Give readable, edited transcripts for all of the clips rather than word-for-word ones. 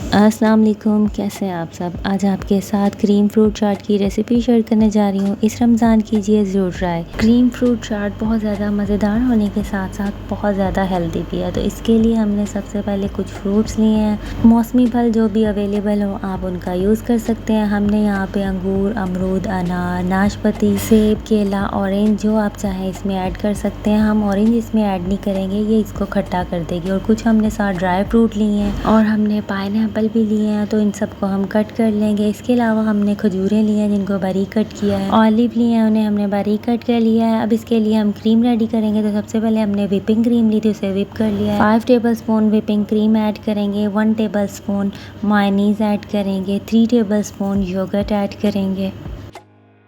अस्सलाम वालेकुम, कैसे हैं आप सब। आज आपके साथ क्रीम फ्रूट चाट की रेसिपी शेयर करने जा रही हूँ। इस रमज़ान कीजिए ज़रूर ट्राई। क्रीम फ्रूट चाट बहुत ज़्यादा मज़ेदार होने के साथ साथ बहुत ज़्यादा हेल्दी भी है। तो इसके लिए हमने सबसे पहले कुछ फ्रूट्स लिए हैं। मौसमी फल जो भी अवेलेबल हो आप उनका यूज़ कर सकते हैं। हमने यहाँ पे अंगूर, अमरूद, अनार, नाशपाती, सेब, केला, ऑरेंज जो आप चाहें इसमें ऐड कर सकते हैं। हम ऑरेंज इसमें ऐड नहीं करेंगे, ये इसको खट्टा कर देगी। और कुछ हमने साथ ड्राई फ्रूट लिए हैं और हमने पाइनएप्पल भी लिए हैं, तो इन सबको हम कट कर लेंगे। इसके अलावा हमने खजूरें ली हैं जिनको बारीक कट किया है। ऑलिव लिए हैं, उन्हें हमने बारीक कट कर लिया है। अब इसके लिए हम क्रीम रेडी करेंगे। तो सबसे पहले हमने व्हिपिंग क्रीम ली थी, उसे व्हिप कर लिया है। 5 टेबलस्पून व्हिपिंग क्रीम ऐड करेंगे। 1 टेबलस्पून मायोनीज ऐड करेंगे। 3 टेबलस्पून योगर्ट ऐड करेंगे।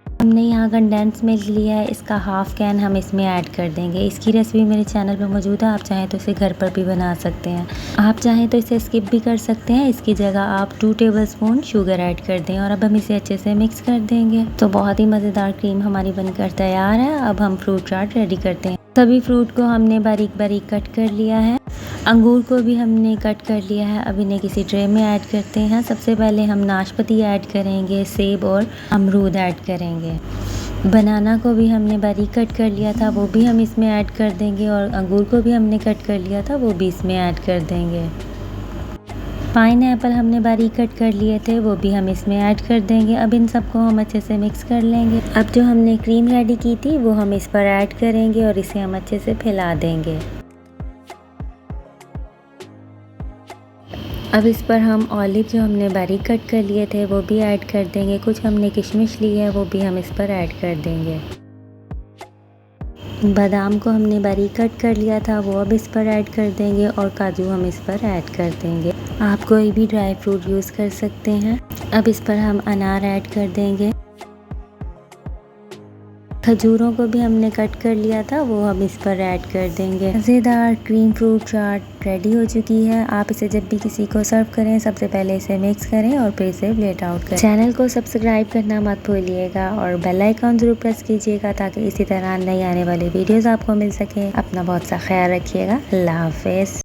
हमने यहाँ कंडेंस मिल्क लिया है, इसका हाफ कैन हम इसमें ऐड कर देंगे। इसकी रेसिपी मेरे चैनल पर मौजूद है, आप चाहें तो इसे घर पर भी बना सकते हैं। आप चाहें तो इसे स्किप भी कर सकते हैं। इसकी जगह आप 2 टेबलस्पून शुगर ऐड कर दें और अब हम इसे अच्छे से मिक्स कर देंगे। तो बहुत ही मज़ेदार क्रीम हमारी बनकर तैयार है। अब हम फ्रूट चाट रेडी करते हैं। सभी फ्रूट को हमने बारीक बारीक कट कर लिया है। अंगूर को भी हमने कट कर लिया है। अब इन्हें किसी ट्रे में ऐड करते हैं। सबसे पहले हम नाशपाती ऐड करेंगे, सेब और अमरूद ऐड करेंगे। बनाना को भी हमने बारीक कट कर लिया था, वो भी हम इसमें ऐड कर देंगे। और अंगूर को भी हमने कट कर लिया था, वो भी इसमें ऐड कर देंगे। पाइनएप्पल हमने बारीक कट कर लिए थे, वो भी हम इसमें ऐड कर देंगे। अब इन सबको हम अच्छे से मिक्स कर लेंगे। अब जो हमने क्रीम रेडी की थी वो हम इस पर ऐड करेंगे और इसे हम अच्छे से फैला देंगे। अब इस पर हम ऑलिव जो हमने बारीक कट कर लिए थे वो भी ऐड कर देंगे। कुछ हमने किशमिश ली है, वो भी हम इस पर ऐड कर देंगे। बादाम को हमने बारीक कट कर लिया था, वो अब इस पर ऐड कर देंगे। और काजू हम इस पर ऐड कर देंगे। आप कोई भी ड्राई फ्रूट यूज़ कर सकते हैं। अब इस पर हम अनार ऐड कर देंगे। खजूरों को भी हमने कट कर लिया था, वो हम इस पर ऐड कर देंगे। मज़ेदार क्रीम फ्रूट चाट रेडी हो चुकी है। आप इसे जब भी किसी को सर्व करें सबसे पहले इसे मिक्स करें और फिर इसे प्लेट आउट करें। चैनल को सब्सक्राइब करना मत भूलिएगा और बेल आइकॉन ज़रूर प्रेस कीजिएगा ताकि इसी तरह नई आने वाली वीडियोज़ आपको मिल सकें। अपना बहुत सा ख्याल रखिएगा। अल्लाह हाफ़िज़।